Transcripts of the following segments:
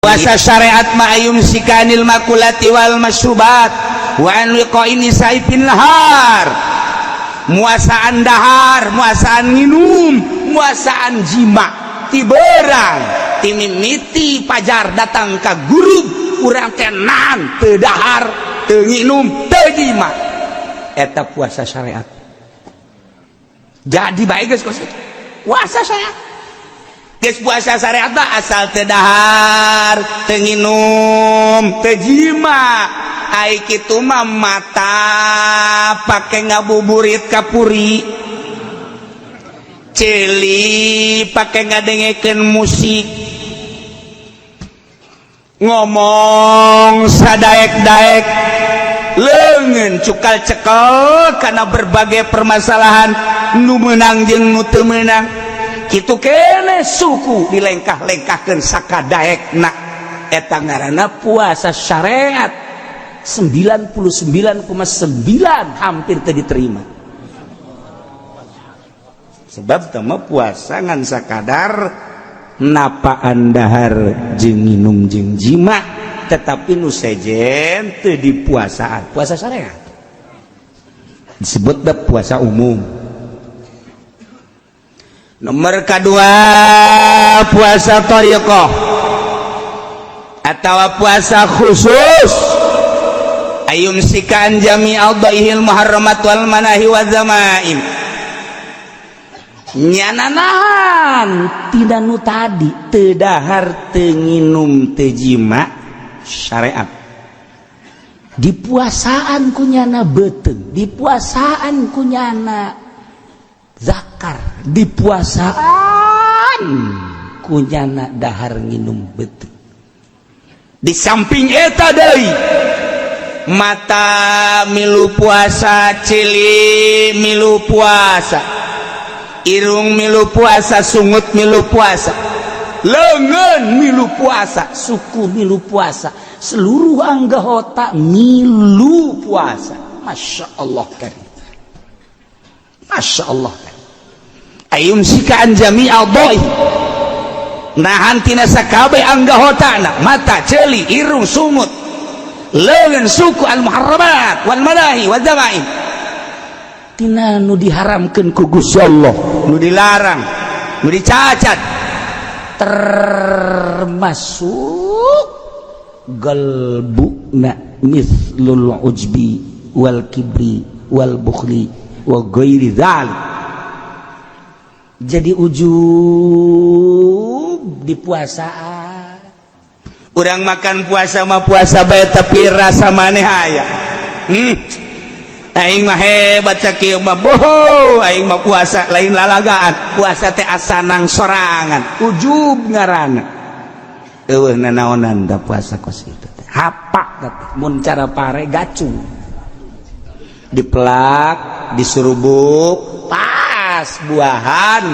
puasa syariat ma'ayum sikanil makulati wal masyrubat wa an liqa'ini saifin lahar, muasaan dahar, muasaan minum, muasaan jima ti berang ti mimiti pajar datang ka guru urang kenan teu dahar teu nginum teu jima, eta puasa syariat. Jadi baik geus puasa syariat. Geus puasa syariat asal teu dahar, teu nginum, teu jima. Ai kitu mah mata pake ngabuburit kapuri, celi pake ngadengekeun musik, ngomong sadaek-daek, leungeun cukal cekel karena berbagai permasalahan nu meunang jeung nu teu meunang. Kitu kene suku dilengkah-lengkahkeun sakadaekna, eta ngaranna puasa syariat. 99,9 hampir teu diterima. Sebab teu mah puasa ngan sakadar napaan dahar jeung nginum jeung jima, tetapi nu sejen teu dipuasaan. Puasa syariat disebut puasa umum. Nomor kedua puasa thariqah atau puasa khusus, ayum sikan jami'al dhaihil muharramat wal manahi wa zamaim, nyananahan tidak nu tadi teu dahar teu nginum teu jima syariat. Dipuasaan kunyana beuteung, dipuasaan kunyana zakar, dipuasaan kunyana dahar nginum beuteung. Di samping eta deui mata milu puasa, cili milu puasa, irung milu puasa, sungut milu puasa, leungeun milu puasa, suku milu puasa, seluruh anggota milu puasa. Masya Allah kan, Masya Allah kan. Ayum sikaan jami'al dhaih, nahan tina sakabeh anggotana, mata, celi, irung, sungut, leungeun, suku, al muharramat wal manahi wa zamaim, tina nu diharamkeun ku Gusti Allah, nu dilarang, nu dicacat, termasuk galbuna mithlul ujbi wal kibri wal bukhli wa ghairi dzalik. Jadi ujub di puasaan. Urang makan puasa mah puasa bae tapi rasa maneh aya. Aing mah hebat sakieu mah boho, aing mah puasa lain lalagaan. Puasa teh asanang sorangan, ujub ngaranna. Eueuh nanaonan da puasa kos kitu teh. Hapak teh mun cara pare gacung. Dipelak, disurubuk, buahan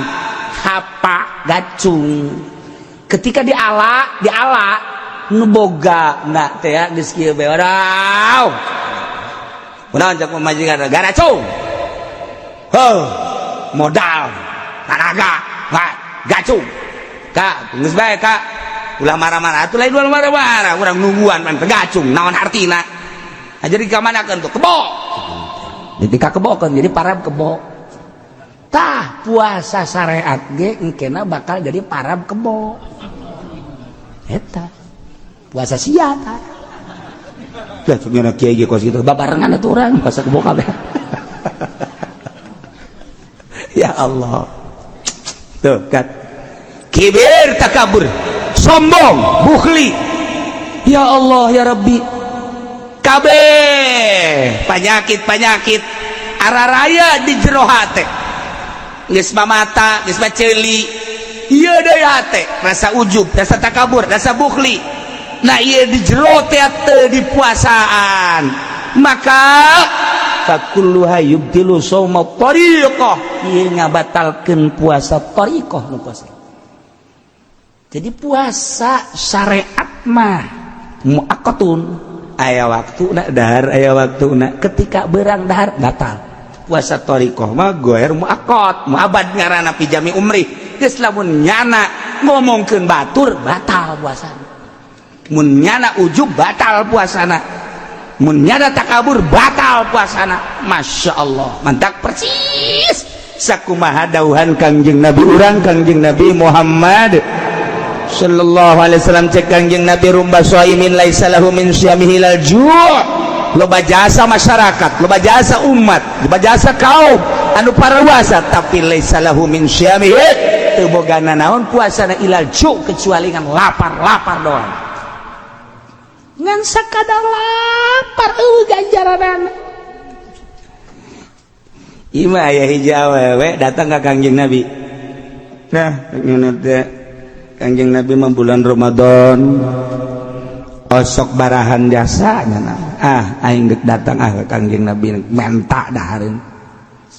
hapa gacung. Ketika diala nu boga na teh ya geus kieu bae wadau kunaon cak pamajikan garacung modal tanaga gacung ka geus bae ka ulah marah-marah atuh lain ulah marah-marah urang nungguan man gacung naon artina jadi ka manakeun tuh kebo jadi ka kebokeun jadi parab kebo. Tah puasa syariat ge engkena bakal jadi parab kebo. Eta puasa sia tah. Lah cenah kiai ge kos kitu babarengan atuh urang puasa kebo kabeh. Ya Allah. Tuh kan. Kibir takabur, sombong, bukhli. Ya Allah ya Rabbi. Kabeh penyakit-penyakit araraya di jero hate. Geus mata, geus celi, ieu deui hate, rasa ujub, rasa takabur, rasa bukhli. Nah ieu di jero teh teu dipuasaan. Maka fakulluha yubtilu shauma thariqah, ieu ngabatalkeun puasa thariqah nu puasa. Jadi puasa syariat mah muaqqatun, aya waktuna dahar, aya waktuna. Ketika beurang dahar batal. Puasa thariqah mah goer muaqqat, muabad ngaranna pijami umri. Geus lamun nyana ngomongkeun batur batal puasana. mun nyana ujub batal puasana, mun nyana takabur batal puasana. Masya Allah, mantap persis sakumaha dawuhan Kangjeng Nabi urang Kangjeng Nabi Muhammad sallallahu alaihi wasallam. Cek Kangjeng Nabi rumba shaimin laisa lahu min syamihi lal ju'. Loba jasa masyarakat, loba jasa umat, loba jasa kaum anu paraluasa, tapi laisa lahu min syamihi teu bogana naon puasana ilal ju' kecuali ngan lapar doang. Ngan sakadar lapar ganjaranana. Ima aya hiji awewe datang ka Kangjeng Nabi. Nah, Kangjeng Nabi mah bulan Ramadan osok barahan jasanya aing geuk datang ka Kangjeng Nabi menta dahareun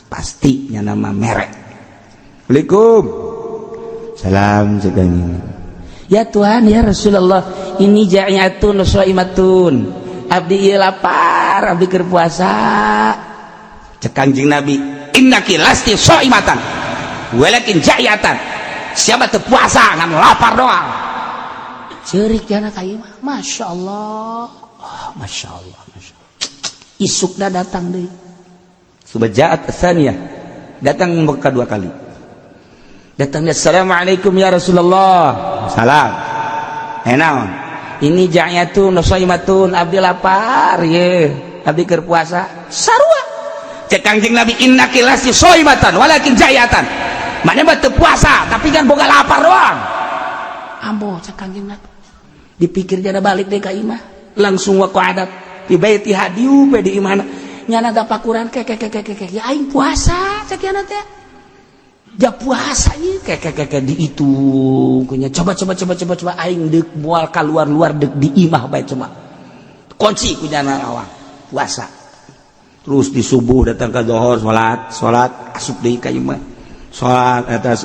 pasti nya nama merek. Assalamualaikum. Salam sedangin. Ya Tuhan ya Rasulullah, ini ja'iyatun shaimatun. Abdi ieu lapar, abdi keur puasa. Cek Kangjeng Nabi, innaki lasti shaimatan walakin ja'iyatan. Siapa teu puasa ngan lapar doang. Ceurik jana ka ieu mah. Masya Allah. Oh, Masya Allah, Masya Allah. Isukna datang deui. Subaja'at tsaniyah. Datang kedua kali. Datangnya assalamualaikum ya Rasulullah. Salam. Naon? Ini ja'iyatun shaimatun, abdi lapar ye. Abdi keur puasa. Sarua. Cek Kangjeng Nabi, innaki lasti shaimatan walakin ja'iyatan. Mana mah teu puasa tapi kan boga lapar doang. Ambo cek Kangjeng Nabi. Dipikir jana balik deh ka imah. Langsung wa adat di baiti hadiu pe di imahna. Nyana dapakuran ke ya aing puasa cek yana teh. Ja puasa ieu ke di itu kunya coba aing deuk moal kaluar deuk di imah bae cuma. Kunci ku nyana awang puasa. Terus di subuh datang ke zuhur salat asup deui ka imah. Salat atas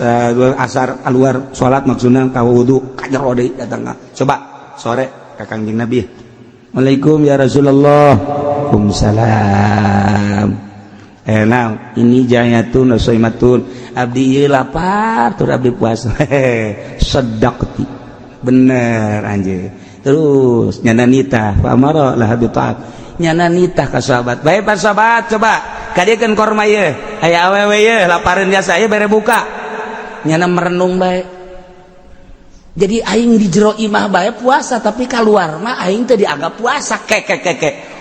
asar keluar salat maksudna ka wudu ka jero deui datang. Coba sore ka Kangjeng Nabi. Waalaikum ya Rasulullah. Waalaikumsalam. Nah, ini ja'iyatun shaimatun. Abdi ieu lapar, tur abdi puasa. Sedaqti. Bener anjeun. Terus nyana nitah, fa amara la habitat. Nyana nitah ka sahabat. Bae para sahabat coba kadiekeun korma ieu. Aya awewe ieu lapareun biasa ieu bere buka. Nyana merenung bae. Jadi aing di jero imah bae puasa tapi keluar mah aing teh dianggap puasa kek.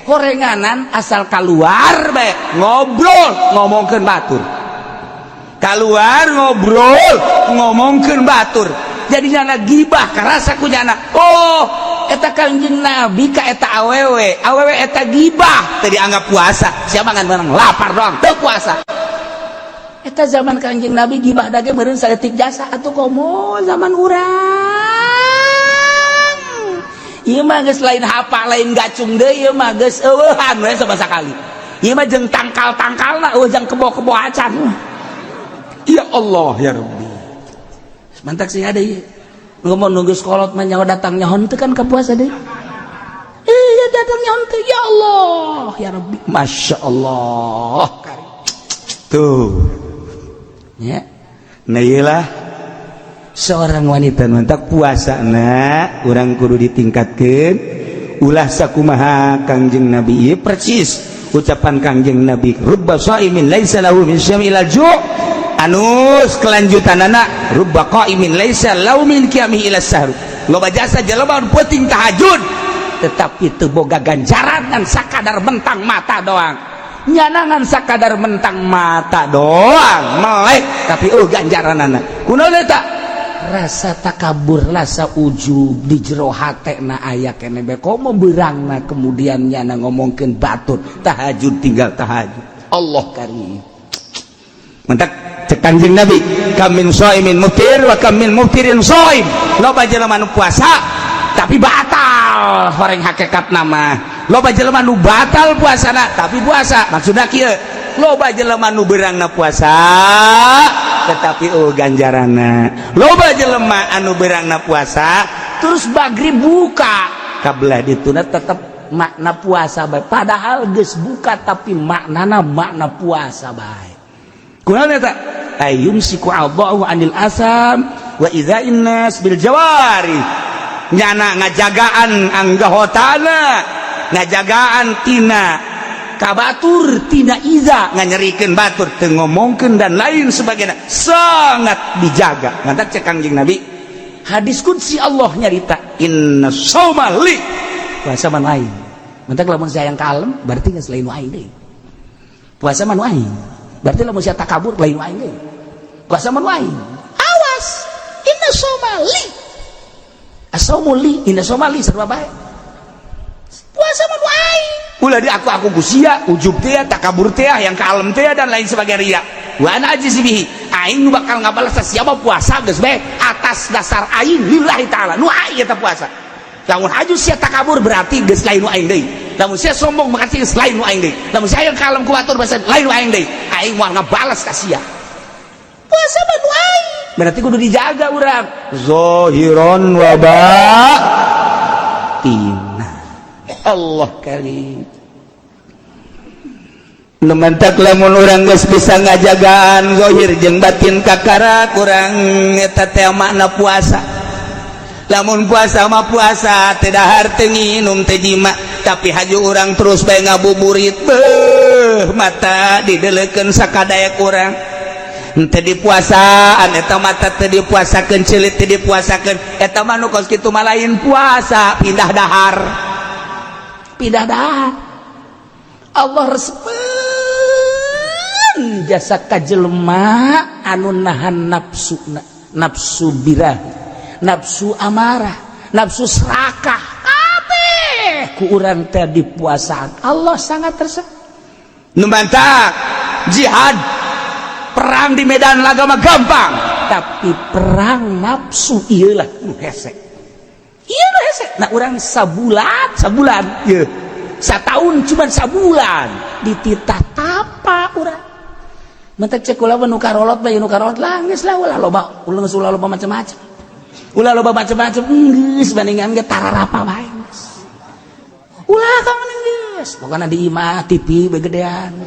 Horenganan asal keluar bae ngobrol ngomongkeun batur. Keluar ngobrol ngomongkeun batur. Jadi nyana gibah karasa ku nyana. Oh, eta Kangjeng Nabi ka eta awewe eta gibah teh dianggap puasa. Siapa ngan menang lapar doang teu puasa. Eta zaman Kangjeng Nabi gibah dage meureun saeutik jasa atuh komo zaman urang. Ieu mah geus lain hapa lain gacung deui ieu mah geus eueuhan we sama sakali. Ieu mah jeung tangkal-tangkalna eueuh jeung kebo-kebo acan. Ya Allah ya Rabbi. Mantak sing ada ieu. Ngomong nunggu sekolot mah nyawa datang nyaho teu kan ka puasa deui. Iya datang nyaho teu ya Allah ya Rabbi. Masya Allah. Tuh. Ya. Nah iyalah seorang wanita mantak puasa na urang kudu ditingkatkeun ulah sakumaha Kangjeng Nabi ieu persis ucapan Kangjeng Nabi rubba shaimin laisa lahu min syamil ju' anus kelanjutanana rubba qaimin laisa lahu min qiyami ila sahr. Loba jasa jelema anu peuting tahajud tetapi teu boga ganjaran ngan sakadar mentang mata doang. Nyanangan sakadar mentang mata doang melek tapi ganjaranana kunaon eta rasa takabur rasa ujub di jero hatena aya keneh bae komo beurangna kemudian nyana ngomongkeun batur tahajud tinggal tahajud. Allah karim mentak cek Kangjeng Nabi kamin shaimin muftir wa kamin muftirin shaim. Loba jelema nu puasa tapi batal horeng hakikat nama. Loba jelema nu batal puasana tapi puasa maksudna kieu loba jelema nu beurangna puasa tetapi ganjaranna. Loba jelema anu beurangna puasa terus maghrib buka kabelah dituna tetep makna puasa bae padahal geus buka tapi maknana makna puasa bae. Kunaon eta ayumsiku a'dha'u anil asam wa idza'in nas bil jawari. nyana ngajagaan anggahotana ngajagaan tina kabatur tina iza nganyerikeun batur teu ngomongkeun dan lain sebagainya sangat dijaga. Ngantak cek Kangjeng Nabi hadis qudsi Allah nyarita inna shauma li puasa man aing. Ngantak lamun saya yang kalem berarti geus lain aing deui. Puasa man aing berarti lamun saya takabur lain aing deui. Puasa man aing. Awas inna shauma li. Asaumu li inna shauma li sarua bae. Puasa man aing. Ulah di aku gusia ujub teh takabur teh yang kalem teh dan lain sebagainya ria. Wa ana ajzibihi aing nu bakal ngabalas siapa puasa geus bae atas dasar aing lillahi taala nu aing eta puasa. Lamun haju sia takabur berarti geus lain nu aing deui. Lamun sia sombong berarti geus lain nu aing deui. Lamun sia kalem ku batur basa lain nu aing deui. Aing moal ngabalas ka sia. Puasa mah nu aing. Berarti kudu dijaga urang. Zahiran wa batin. Allah karim. Numantak lamun urang geus bisa ngajagaan zahir jeung batin kakara kurang eta teh makna puasa. Lamun puasa mah puasa teu dahar teu nginum teu jima tapi haju urang terus bae ngabuburit beuh mata dideleukeun sakadayak urang. Teu dipuasaan eta mata teu dipuasakeun ceulit teu dipuasakeun eta mah nu kos kitu mah lain puasa pindah dahar. Pindah dahar. Allah respen jasa ka jelema anu nahan nafsu birah, nafsu amarah, nafsu serakah kabeh ku urang teh dipuasaan. Allah sangat resep. Nu mantap jihad perang di medan laga mah gampang, tapi perang nafsu ieu lah nu hese. Iya nu hese. Nah urang sabulan ya. Satahun cuma sabulan dititah tapa urang. Mentek cek ulah nu karolot bae nu karolot lah geus lah ulah loba macam-macam. Ulah loba macam-macam geus bandingan ge tararapa bae geus. Ulah kaman geus. Pokona di imah TV begedean.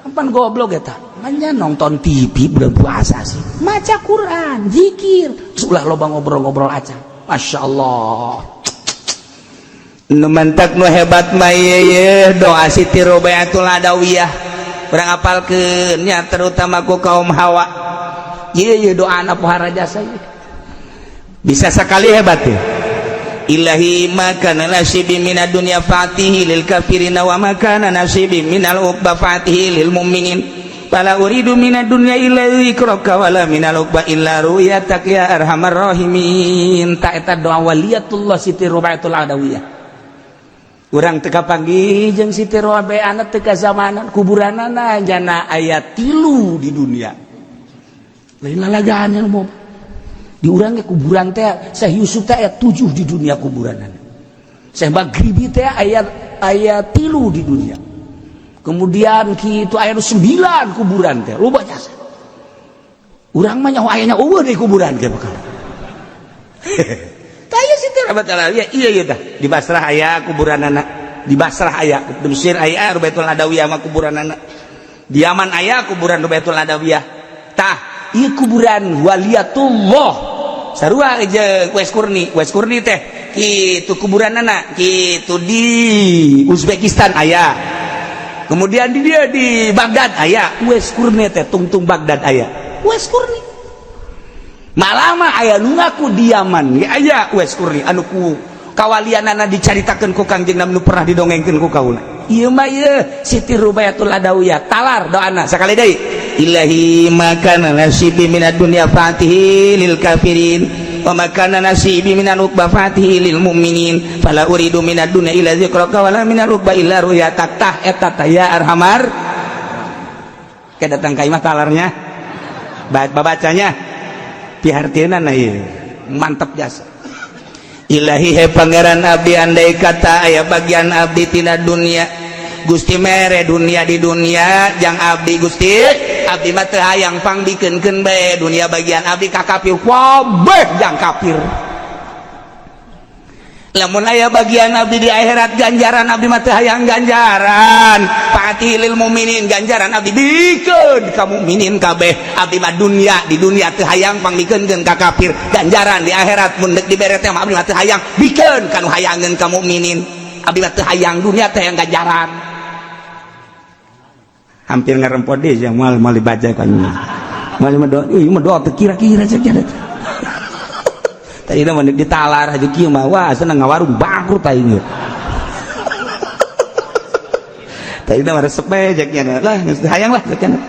Pan goblok eta. Manya nonton TV bulan puasa sih. Maca Quran, zikir. Ulah loba ngobrol-ngobrol aja. Masya Allah. Nu mantak nu hebat mah ye doa Siti Robaiatul Adawiyah. Urang apalkeun nya terutama ku kaum Hawa. Ye doa anak pohara jasa ye. Bisa sekali hebat ye. Ilahi makana nasibi minad dunya fatihi lil kafirina wa makana nasibi minal uqba fatihi lil mu'minin. Fala uridu minad dunya illa dzikraka wala minal uqba illa ru'yatak ya arhamar rahimin. Ta eta doa waliyatullah Siti Robaiatul Adawiyah. Urang teu kapanggih jeung Siti Robaiana teu ka zamanan kuburanana jana aya 3 di dunia. Lain lalagaan yang mau di urang ge kuburan teh Syekh Yusuf teh aya 7 di dunia kuburanana. Syekh Maghribi teh aya 3 di dunia. Kemudian kitu aya 9 kuburan teh loba jasa. Urang mah nyaho aya eueuh di kuburan ge bakal. Taya Siti Robaiatul Adawiyah iya dah di Basrah aya kuburanana, di Basrah aya, di Mesir aya Robaiatul Adawiyah mah kuburanana. Di Yaman aya kuburan Robaiatul Adawiyah. Tah ieu kuburan waliyatullah. Sarua jeung Wes Kurni teh kitu kuburanana kitu di Uzbekistan aya. Kemudian di dia di Baghdad aya Wes Kurni teh tungtung Baghdad aya. Wes Kurni malama aya nu ngaku di Yaman ge aya Wes Kurni anu ku kawalianana dicaritakeun ku Kangjeng Nabi nu pernah didongengkeun ku kaula. Ieu mah ieu Siti Robaiatul Adawiyah talar doana sakali deui. Ilahi makana nasibi minad dunya fatihi lil kafirin wa makana nasibi minal uqba fatihi lil mu'minin fala uridu minad dunya illa dzikraka wala minal uqba illa ru'yatak tah eta tah ya arhamar. Kedatang ka imah talarnya babacanya pihartieuna na ieu mantap jasa. Ilahi he pangeran abdi andai kata aya bagian abdi tina dunia Gusti mere dunia di dunia jang abdi Gusti abdi mah teu hayang pangbikeunkeun bae dunia bagian abdi ka kafir kabeh jang kafir. lamun aya bagian abdi di akhirat ganjaran abdi mah teu hayang ganjaran fatilil mukminin ganjaran abdi bikeun ka mukminin kabeh abdi mah dunya di dunya teu hayang pangbikeunkeun ka kafir ganjaran di akhirat mun deuk dibere teh abdi mah teu hayang bikeun kanu hayangeun ka mukminin abdi mah teu hayang dunya teh hayang ganjaran hampir ngarempot deui yang mal dibaca kan mal doa teu kira-kira cek tadi nama ditalar aja kieu mah wah seneng ngawarung bangkrut aing tadi nama resep bejaknya lah hayang lah cenah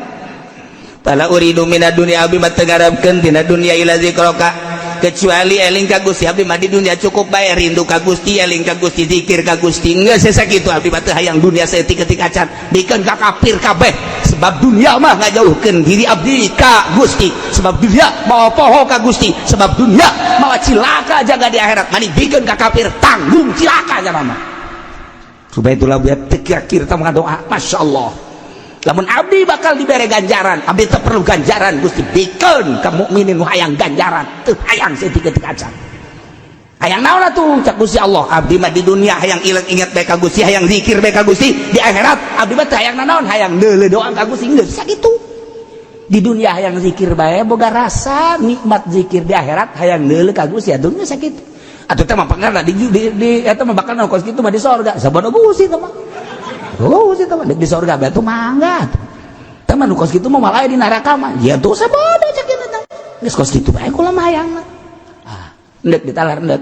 tala uridu minad dunya abi mategarabkeun tina dunya ila zikraka kecuali eling ka Gusti abdi mah di dunia cukup bae rindu ka Gusti eling ka Gusti zikir ka Gusti geus sakitu abdi mah teu hayang dunia saeutik-eutik acan bikeun ka kafir kabeh sebab dunia mah ngajauhkeun diri abdi ka Gusti sebab dunia mau poho ka Gusti sebab dunia mau cilaka jaga di akhirat mani bikeun ka kafir tanggung cilaka cenah mah supaya itulah biar teu-kira tah doa masyaallah lamun abdi bakal dibere ganjaran abdi teu perlu ganjaran Gusti bikeun ka mukminin nu hayang ganjaran teu hayang saeutik-eutik acan hayang naon atuh cak Gusti Allah abdi mah di dunia hayang inget bae ka Gusti hayang zikir bae ka Gusti di akhirat abdi mah teu hayang naon hayang deuleu doa ka Gusti geus sakitu di dunia hayang zikir bae boga rasa nikmat zikir di akhirat hayang deuleu ka Gusti atuh geus sakitu atuh teh mah pangarna di eta mah bakal naon kos kitu mah di sorga sabana Gusti teh mah oh sih teman di surga batu mangga teman kos gitu mau malah di neraka mah ya tuh sabodo cek ini teh geus kos gitu bae kula mah hayang ah endek ditalar endek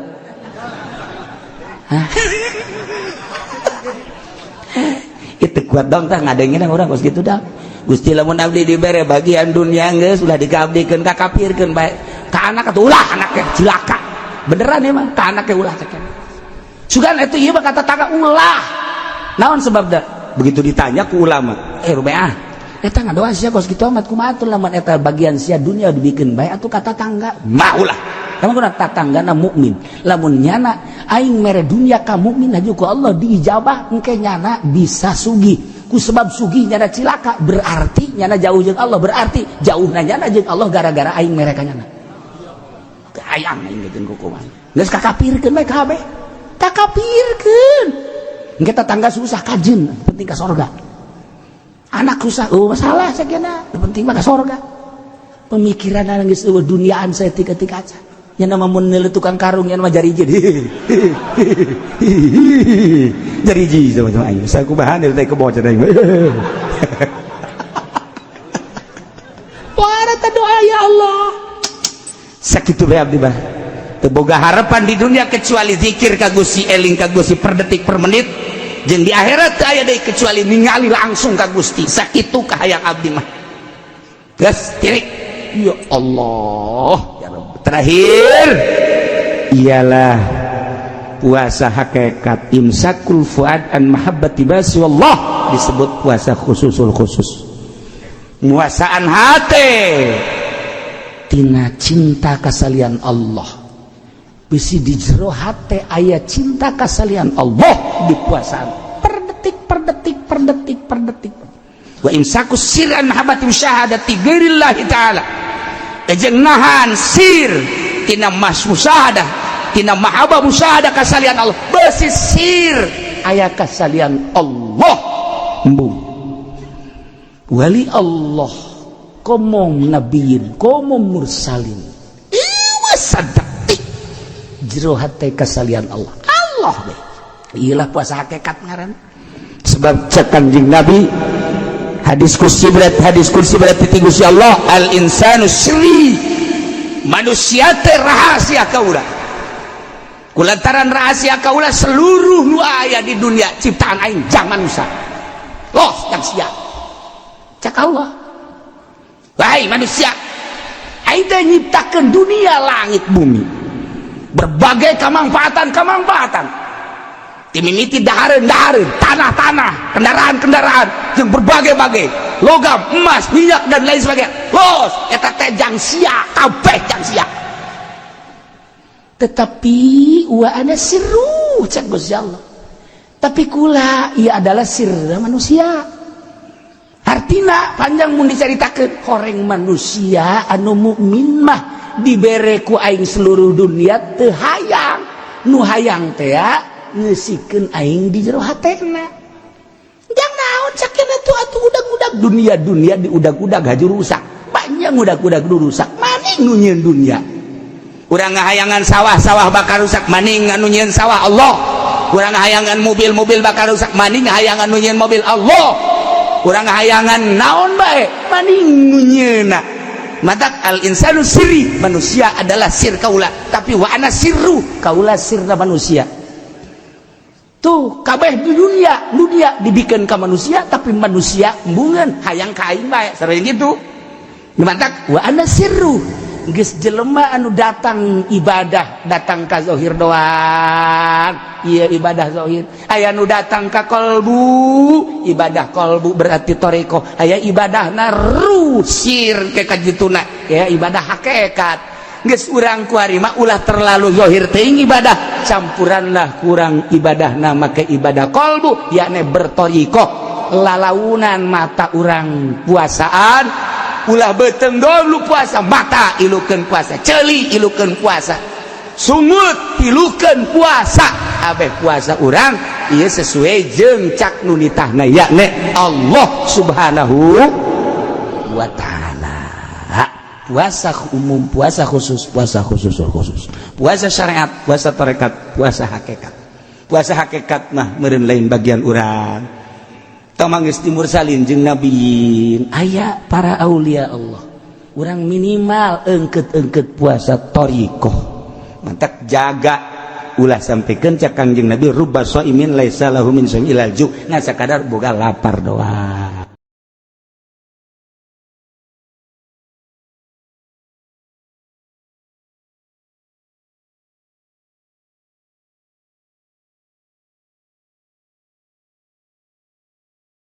itu kuat dong tah ngadengin urang kos gitu dah Gusti lamun abdi dibere bagian dunia geus ulah dikabdikeun ka kafirkeun bae ka anak atuh ulah anaknya cilaka beneran emang ka anaknya ulah cek sugan itu ieu mah kata tangga ulah naon sebabna begitu ditanya ku ulama rubeah eta ngadoa sia kos kitu amat kumaha atuh lamun eta bagian sia dunia dibikeun bae atuh kata tangga maulah kamu kuna tatanggana mukmin lamun nyana aing mere dunia ka mukmin haju ku Allah diijabah engke nyana bisa sugih ku sebab sugih nyana cilaka berarti nyana jauh jeung Allah berarti jauhna nyana jeung Allah gara-gara aing mere ka nyana hayang aing jeung kukuman geus kakapirkeun bae kabeh kakapirkeun kita tangga susah kajen penting ke sorga anak susah oh masalah sakena penting mah ke sorga pemikiran nangis duniaan saya tika-tika aja yang nama mun tukang karung yang nama jariji jariji sama aing saya kubahan dari kebocor aing para doa ya Allah sakitu bae abdi bah boga harapan di dunia kecuali zikir ka Gusti eling ka Gusti per detik per menit jeung di akhirat teu aya deui kecuali ningali langsung ka Gusti sakitu ka hayang abdi mah geus tirik ya Allah ya Rabb terakhir ialah puasa hakikat imsakul fuad an mahabbati basi wallah disebut puasa khususul khusus muasaan hate tina cinta kasalian Allah bisi di jero hate aya cinta kasalian Allah di puasaan per detik wa imsakus sirran mahabbati syahadati ghairillahi taala jeung nahan sir tina musyahadah tina mahabbah musyahadah kasalian Allah bisi sir aya kasalian Allah embung wali Allah komong nabiyin komong mursalin iwa sadaq jero hate kasalian Allah deh iyalah puasa hakikat ngaran sebab cek Kanjeng Nabi hadis kursi berarti ti Gusti Allah al insanu sirri manusia teh rahasia kaula kulantaran rahasia kaula seluruh nu aya di dunia ciptaan aing jangan usah los yang sia cak Allah wahai manusia aing teh nyiptakeun dunia langit bumi berbagai kemanfaatan dimimiti dahareun tanah kendaraan yang berbagai-bagai logam emas minyak dan lain sebagainya los eta teh jang sia kabeh jang sia tetapi wa ana sirru cak Gusti Allah tapi kula ia adalah sir manusia artina panjang mun dicaritakeun horeng manusia anu mukmin mah dibere ku aing seluruh dunia teu hayang nu hayang teh ngeusikeun aing di jero hatena jang naon sakitu atuh udag-udag dunia di udag-udag haju rusak banyak udag-udag rusak maning nu nyieun dunia urang ngahayangan sawah-sawah bakal rusak maning anu nyieun sawah Allah urang ngahayangan mobil-mobil bakal rusak maning ngahayangan nu nyieun mobil Allah urang ngahayangan naon bae maning nu nyieunna matak al insanu sirri manusia adalah sir kaula tapi wa ana sirru kaula sirna manusia tuh kabeh di dunia dibikeun ka manusia tapi manusia embungeun hayang ka aing bae sareng gitu matak wa ana sirru geus jelema anu datang ibadah datang ka zahir doang ieu ibadah zahir aya nu datang ka qalbu ibadah qalbu berarti toreko aya ibadahna rusir ke kajituna ya ibadah hakikat geus urang kuari mah ulah terlalu zahir teuing ibadah campuranlah kurang ibadahna make ibadah qalbu yakni bertoriko lalaunan mata urang puasaan ulah beteng dulu puasa mata ilukeun puasa ceuli ilukeun puasa sungut ilukeun puasa abeh puasa urang ieu sesuai jeung cak nu nitahna yakni Allah Subhanahu wa taala puasa umum puasa khusus puasa syariat puasa tarekat puasa hakikat mah meureun lain bagian urang tamangis timur salin jeung nabiin aya para aulia Allah urang minimal engkeut puasa thariqah mantak jaga ulah sampikeun ca Kangjeng Nabi rubba shaimin laisa lahu min ilal ju ngan sakadar boga lapar doang